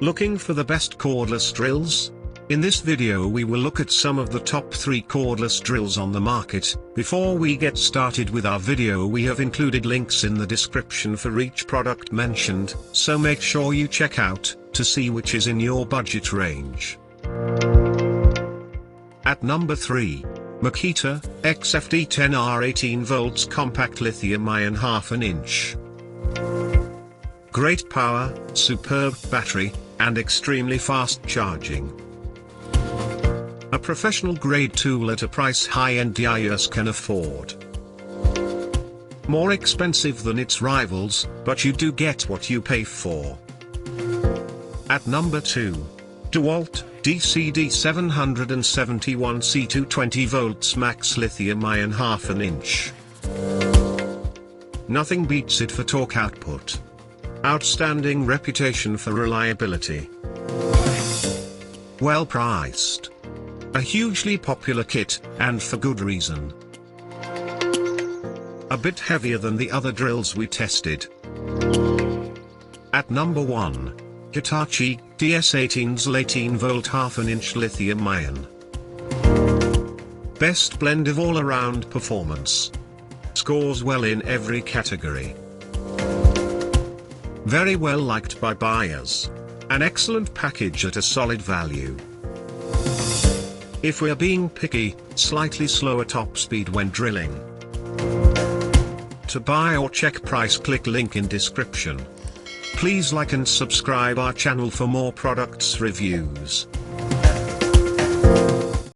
Looking for the best cordless drills? In this video we will look at some of the top 3 cordless drills on the market. Before we get started with our video, we have included links in the description for each product mentioned, so make sure you check out, to see which is in your budget range. At number 3. Makita, XFD 10R 18 volts compact lithium-ion 1/2 inch. Great power, superb battery, and extremely fast charging. A professional grade tool at a price high-end DIYers can afford. More expensive than its rivals, but you do get what you pay for. At number 2. DeWALT, DCD 771C 220 volts max lithium-ion 1/2 inch. Nothing beats it for torque output. Outstanding reputation for reliability. Well priced. A hugely popular kit, and for good reason. A bit heavier than the other drills we tested. At number 1. Hitachi, DS18's 18 volt 1/2 inch lithium-ion. Best blend of all-around performance. Scores well in every category. Very well liked by buyers. An excellent package at a solid value. If we're being picky, slightly slower top speed when drilling. To buy or check price, click link in description. Please like and subscribe our channel for more products reviews.